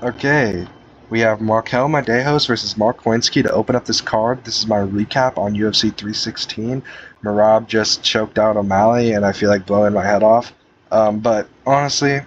Okay, we have Markel Madejos versus Mark Koinski to open up this card. This is my recap on UFC 316. Marab just choked out O'Malley, and I feel like blowing my head off. But honestly,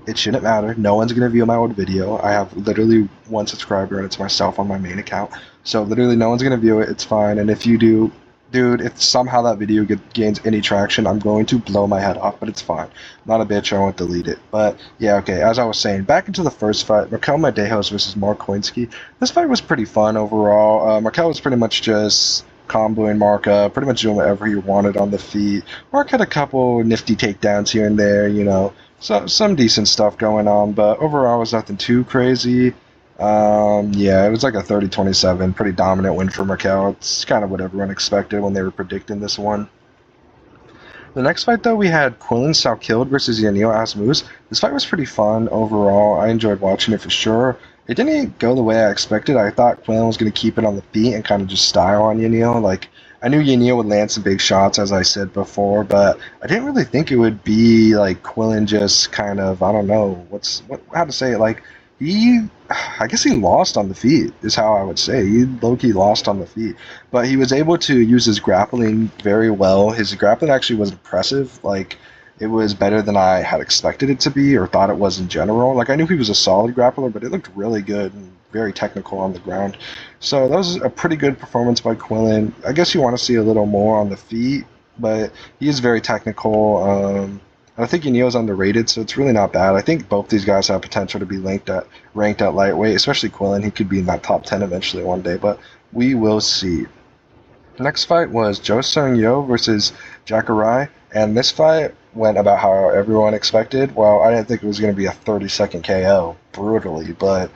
it shouldn't matter. No one's gonna view my old video. I have literally one subscriber, and it's myself on my main account. So literally, no one's gonna view it. It's fine. And if you do, dude, if somehow that video gains any traction, I'm going to blow my head off. But it's fine. I'm not a bitch. I won't delete it. But yeah, okay. As I was saying, back into the first fight, Markel Madejos versus Mark Koinski. This fight was pretty fun overall. Markel was pretty much just comboing Mark up, pretty much doing whatever he wanted on the feet. Mark had a couple nifty takedowns here and there, you know. So some decent stuff going on, but overall it was nothing too crazy. Yeah, it was like a 30-27, pretty dominant win for Markel. It's kind of what everyone expected when they were predicting this one. The next fight, though, we had Quillen Salkilde versus Yanil Asmus. This fight was pretty fun overall. I enjoyed watching it for sure. It didn't go the way I expected. I thought Quillen was going to keep it on the feet and kind of just style on Yanil. Like, I knew Yanil would land some big shots, as I said before, but I didn't really think it would be like Quillen just kind of, I don't know, how to say it, like, I guess he lost on the feet, is how I would say. He low-key lost on the feet. But he was able to use his grappling very well. His grappling actually was impressive. Like, it was better than I had expected it to be or thought it was in general. Like, I knew he was a solid grappler, but it looked really good and very technical on the ground. So that was a pretty good performance by Quillen. I guess you want to see a little more on the feet, but he is very technical. I think Yanil's underrated, so it's really not bad. I think both these guys have potential to be ranked at lightweight, especially Quillen. He could be in that top 10 eventually one day, but we will see. Next fight was Jo Seung Yo versus Jacare, and this fight went about how everyone expected. Well, I didn't think it was going to be a 30-second KO, brutally, but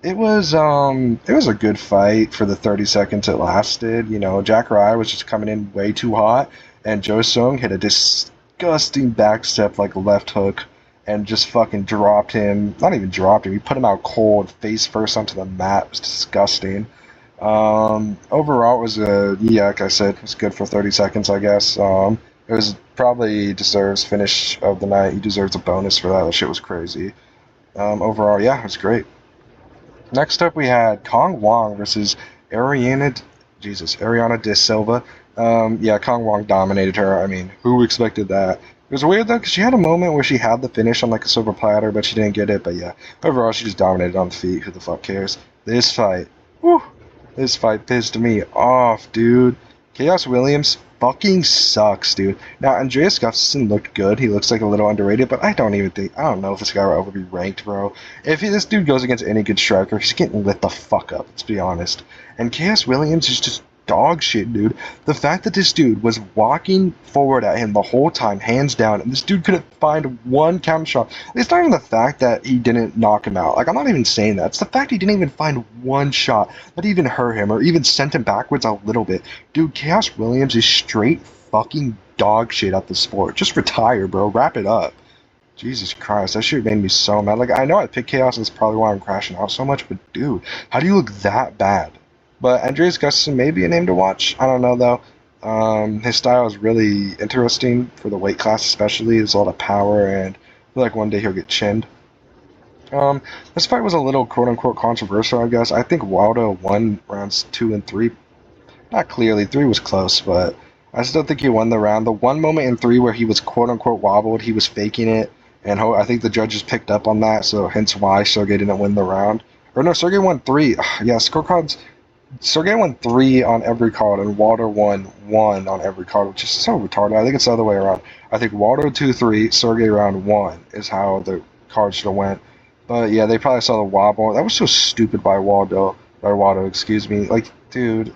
it was a good fight for the 30 seconds it lasted. You know, Jacare was just coming in way too hot, and Jo Seung hit a disgusting backstep like left hook and just fucking dropped him. Not even dropped him. He put him out cold, face first onto the mat. It was disgusting. Overall, it was yeah, like I said, it was good for 30 seconds, I guess. It was probably deserves finish of the night. He deserves a bonus for that. That shit was crazy. Overall, yeah, it was great. Next up, we had Kong Wong versus Ariana De Silva. Yeah, Kong Wong dominated her. I mean, who expected that? It was weird, though, because she had a moment where she had the finish on, like, a silver platter, but she didn't get it. But, yeah, overall, she just dominated on the feet. Who the fuck cares? This fight, whew, this fight pissed me off, dude. Chaos Williams fucking sucks, dude. Now, Andreas Gustafsson looked good. He looks like a little underrated, but I don't know if this guy will ever be ranked, bro. If this dude goes against any good striker, he's getting lit the fuck up, let's be honest. And Chaos Williams is just dog shit, dude. The fact that this dude was walking forward at him the whole time, hands down, and this dude couldn't find one counter shot. It's not even the fact that he didn't knock him out. Like, I'm not even saying that. It's the fact he didn't even find one shot that even hurt him or even sent him backwards a little bit. Dude, Chaos Williams is straight fucking dog shit at the sport. Just retire, bro. Wrap it up. Jesus Christ, that shit made me so mad. Like, I know I picked Chaos, and that's probably why I'm crashing out so much, but dude, how do you look that bad? But Andreas Gustafsson may be a name to watch. I don't know, though. His style is really interesting for the weight class, especially. There's a lot of power, and I feel like one day he'll get chinned. This fight was a little quote-unquote controversial, I guess. I think Waldo won rounds 2 and 3. Not clearly. 3 was close, but I still think he won the round. The one moment in 3 where he was quote-unquote wobbled, he was faking it, and I think the judges picked up on that, so hence why Sergey didn't win the round. Or no, Sergey won 3. Yeah, scorecards. Sergey won 3 on every card, and Walter won 1 on every card, which is so retarded. I think it's the other way around. I think Walter 2-3, Sergey round 1 is how the cards should have went. But yeah, they probably saw the wobble. That was so stupid by Waldo, excuse me. Like, dude,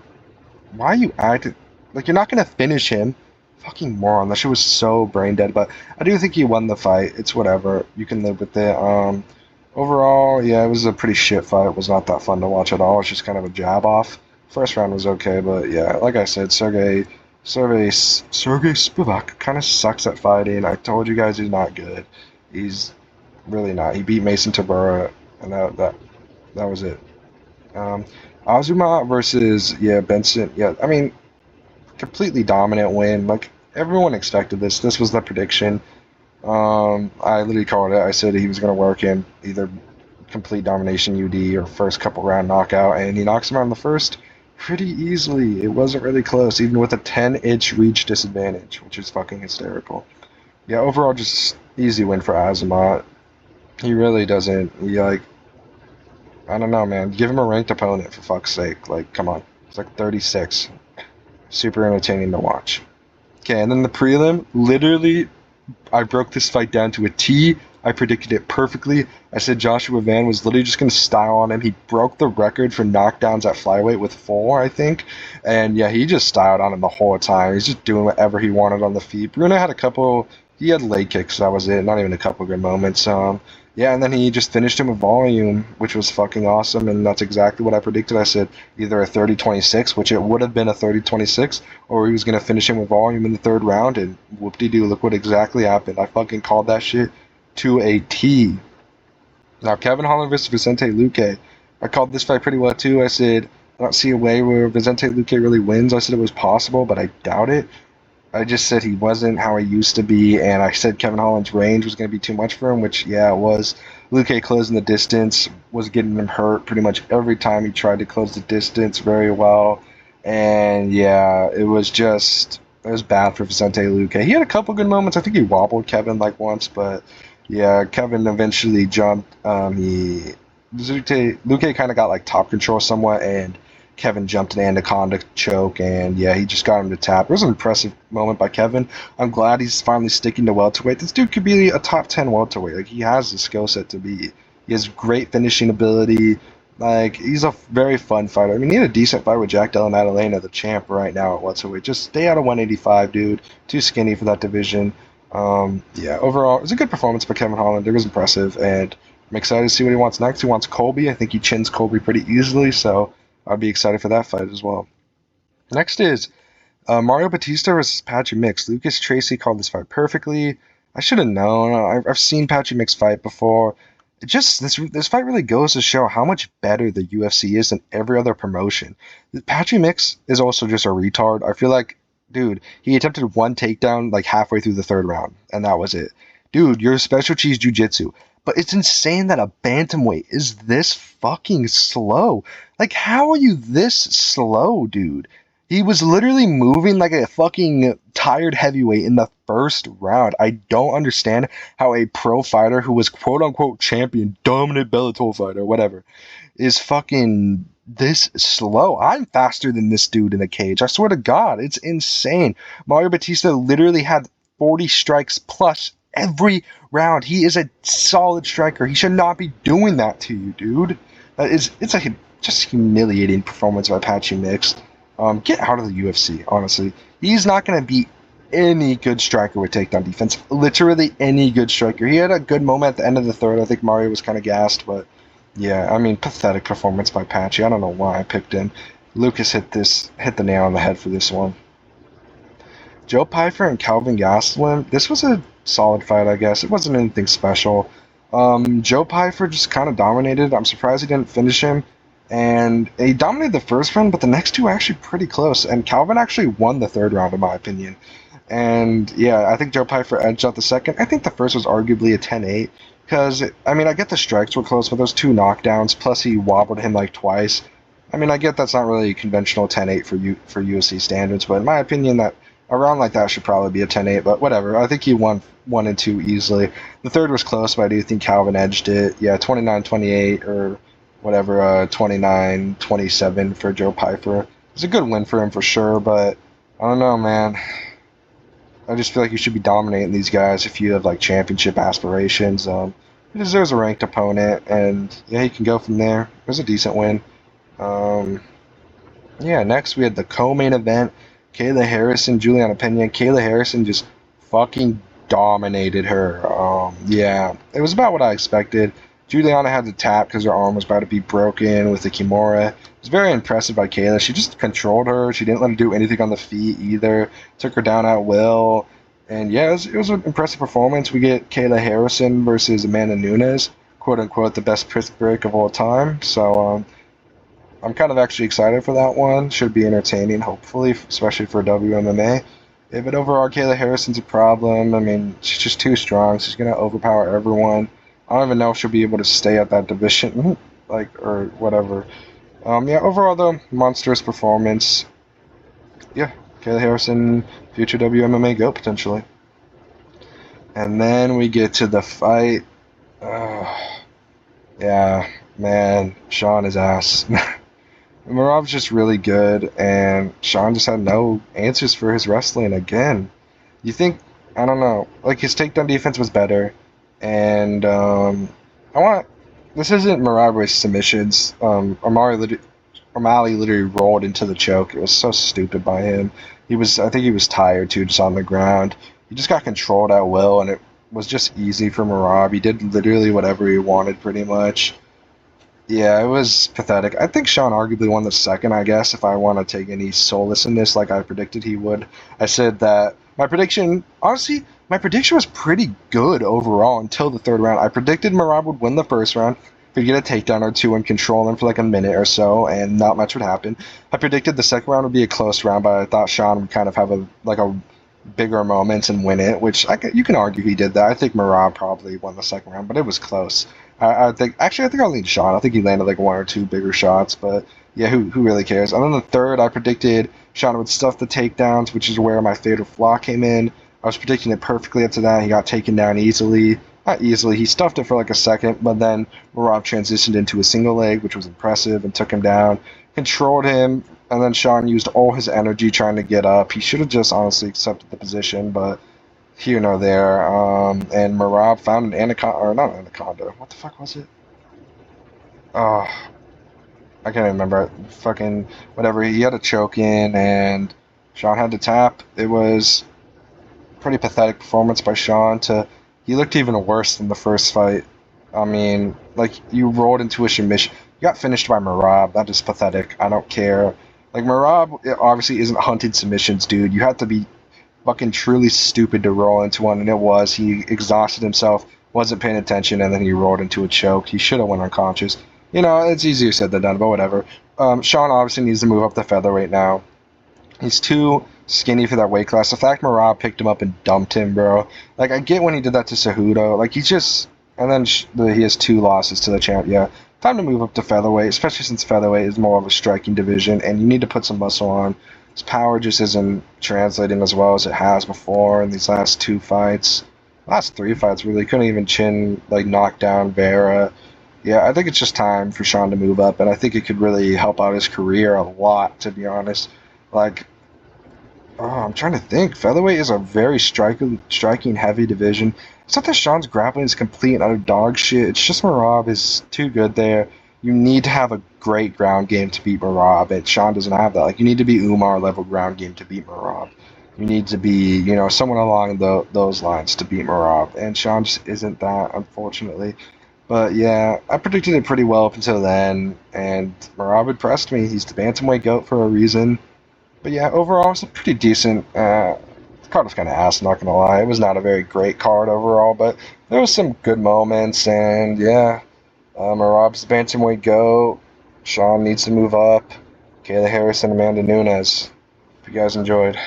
why are you acting like you're not gonna finish him? Fucking moron. That shit was so brain dead. But I do think he won the fight. It's whatever. You can live with it. Overall, yeah, it was a pretty shit fight. It was not that fun to watch at all. It's just kind of a jab off. First round was okay, but yeah, like I said, Sergey Spivak kind of sucks at fighting. I told you guys he's not good. He's really not. He beat Mason Tabura, and that was it. Azuma versus Benson. Yeah, I mean, completely dominant win. Like, everyone expected this. This was the prediction. I literally called it. I said he was going to work in either complete domination UD or first couple round knockout, and he knocks him out in the first pretty easily. It wasn't really close, even with a 10-inch reach disadvantage, which is fucking hysterical. Yeah, overall, just easy win for Azamat. He really doesn't. I don't know, man. Give him a ranked opponent, for fuck's sake. Like, come on. He's like 36. Super entertaining to watch. Okay, and then the prelim, literally, I broke this fight down to a T. I predicted it perfectly. I said Joshua Van was literally just going to style on him. He broke the record for knockdowns at flyweight with 4, I think. And yeah, he just styled on him the whole time. He's just doing whatever he wanted on the feet. Bruno had he had leg kicks, that was it. Not even a couple good moments. Yeah, and then he just finished him with volume, which was fucking awesome, and that's exactly what I predicted. I said either a 30-26, which it would have been a 30-26, or he was going to finish him with volume in the third round, and whoop-de-doo, look what exactly happened. I fucking called that shit to a T. Now, Kevin Holland versus Vicente Luque. I called this fight pretty well, too. I said, I don't see a way where Vicente Luque really wins. I said it was possible, but I doubt it. I just said he wasn't how he used to be, and I said Kevin Holland's range was going to be too much for him, which, yeah, it was. Luque closing the distance was getting him hurt pretty much every time he tried to close the distance very well. And, yeah, it was bad for Vicente Luque. He had a couple good moments. I think he wobbled Kevin like once, but, yeah, Kevin eventually jumped. Luque kind of got like top control somewhat, and Kevin jumped an anaconda choke, and yeah, he just got him to tap. It was an impressive moment by Kevin. I'm glad he's finally sticking to welterweight. This dude could be a top 10 welterweight. Like, he has the skill set to be. He has great finishing ability. Like, he's a very fun fighter. I mean, he had a decent fight with Jack Della Maddalena, the champ right now at welterweight. Just stay out of 185, dude. Too skinny for that division. Yeah, overall, it was a good performance by Kevin Holland. It was impressive, and I'm excited to see what he wants next. He wants Colby. I think he chins Colby pretty easily, so I'd be excited for that fight as well. Next is Mario Batista versus Patchy Mix. Lucas Tracy called this fight perfectly. I should have known. I've seen Patchy Mix fight before. This fight really goes to show how much better the UFC is than every other promotion. Patchy Mix is also just a retard. I feel like, dude, he attempted one takedown like halfway through the third round, and that was it. Dude, your specialty is jiu-jitsu. But it's insane that a bantamweight is this fucking slow. Like, how are you this slow, dude? He was literally moving like a fucking tired heavyweight in the first round. I don't understand how a pro fighter who was quote-unquote champion, dominant Bellator fighter, whatever, is fucking this slow. I'm faster than this dude in a cage. I swear to God, it's insane. Mario Batista literally had 40 strikes plus every round. He is a solid striker. He should not be doing that to you, dude. It's a just humiliating performance by Patchy Mix. Get out of the UFC, honestly. He's not going to beat any good striker with takedown defense. Literally any good striker. He had a good moment at the end of the third. I think Mario was kind of gassed, but yeah, I mean, pathetic performance by Patchy. I don't know why I picked him. Lucas hit the nail on the head for this one. Joe Pyfer and Calvin Gastelum. This was a solid fight, I guess. It wasn't anything special. Joe Pyfer just kind of dominated. I'm surprised he didn't finish him. And he dominated the first round, but the next two were actually pretty close. And Calvin actually won the third round, in my opinion. And yeah, I think Joe Pyfer edged out the second. I think the first was arguably a 10-8. Because, I mean, I get the strikes were close, but those two knockdowns, plus he wobbled him like twice. I mean, I get that's not really conventional 10-8 for UFC standards, but in my opinion, that a round like that should probably be a 10-8, but whatever. I think he won 1 and 2 easily. The third was close, but I do think Calvin edged it. Yeah, 29-28 or whatever, 29-27 for Joe Pyfer. It's a good win for him for sure, but I don't know, man. I just feel like you should be dominating these guys if you have like championship aspirations. He deserves a ranked opponent, and yeah, he can go from there. It was a decent win. Yeah, next we had the co-main event. Kayla Harrison, Juliana Pena. Kayla Harrison just fucking dominated her. Yeah, it was about what I expected. Juliana had to tap because her arm was about to be broken with the Kimura. It was very impressive by Kayla. She just controlled her. She didn't let her do anything on the feet either. Took her down at will. And yeah, it was an impressive performance. We get Kayla Harrison versus Amanda Nunes, quote-unquote the best prick break of all time. So I'm kind of actually excited for that one. Should be entertaining, hopefully, especially for WMMA. Yeah, but overall, Kayla Harrison's a problem. I mean, she's just too strong. She's going to overpower everyone. I don't even know if she'll be able to stay at that division, like, or whatever. Yeah, overall, though, monstrous performance. Yeah, Kayla Harrison, future WMMA GOAT, potentially. And then we get to the fight. Yeah, man, Sean is ass. Marav's just really good, and Sean just had no answers for his wrestling again. You think, I don't know, like his takedown defense was better, and I want, this isn't Maravi's submissions. O'Malley literally rolled into the choke. It was so stupid by him. I think he was tired too, just on the ground. He just got controlled at will, and it was just easy for Marav. He did literally whatever he wanted, pretty much. Yeah, it was pathetic. I think Sean arguably won the second, I guess, if I want to take any solace in this, like I predicted he would. I said that honestly, my prediction was pretty good overall until the third round. I predicted Marab would win the first round, could get a takedown or two and control him for like a minute or so, and not much would happen. I predicted the second round would be a close round, but I thought Sean would kind of have a bigger moments and win it, which you can argue he did that. I think Marab probably won the second round, but it was close. I think I'll lean Sean. I think he landed like one or two bigger shots, but yeah, who really cares? And then the third, I predicted Sean would stuff the takedowns, which is where my fatal flaw came in. I was predicting it perfectly up to that. He got taken down easily. Not easily, he stuffed it for like a second, but then Marab transitioned into a single leg, which was impressive, and took him down, controlled him, and then Sean used all his energy trying to get up. He should have just honestly accepted the position, but here nor there. And Marab found an anaconda, or not an anaconda. What the fuck was it? Oh, I can't remember. Fucking whatever. He had a choke in, and Sean had to tap. It was pretty pathetic performance by Sean. He looked even worse than the first fight. I mean, like you rolled into a submission. You got finished by Marab. That is pathetic. I don't care. Like Marab obviously isn't hunting submissions, dude. You have to be fucking truly stupid to roll into one, and it was. He exhausted himself, wasn't paying attention, and then he rolled into a choke. He should have went unconscious. You know, it's easier said than done, but whatever. Sean obviously needs to move up the featherweight now. He's too skinny for that weight class. The fact Marab picked him up and dumped him, bro. Like, I get when he did that to Cejudo. Like, he's just... And then he has 2 losses to the champ. Yeah, time to move up to featherweight, especially since featherweight is more of a striking division, and you need to put some muscle on. His power just isn't translating as well as it has before in these last 2 fights. Last 3 fights, really. Couldn't even knock down Vera. Yeah, I think it's just time for Sean to move up, and I think it could really help out his career a lot, to be honest. Like, I'm trying to think. Featherweight is a very striking heavy division. It's not that Sean's grappling is complete and utter dog shit. It's just Marab is too good there. You need to have a great ground game to beat Marab, and Sean doesn't have that. Like, you need to be Umar level ground game to beat Marab. You need to be, someone along those lines to beat Marab, and Sean just isn't that, unfortunately. But yeah, I predicted it pretty well up until then, and Marab impressed me. He's the bantamweight GOAT for a reason. But yeah, overall, it's a pretty decent. The card was kind of ass, not gonna lie. It was not a very great card overall, but there was some good moments, and yeah, Marab's the bantamweight GOAT. Sean needs to move up. Kayla Harris and Amanda Nunes. If you guys enjoyed.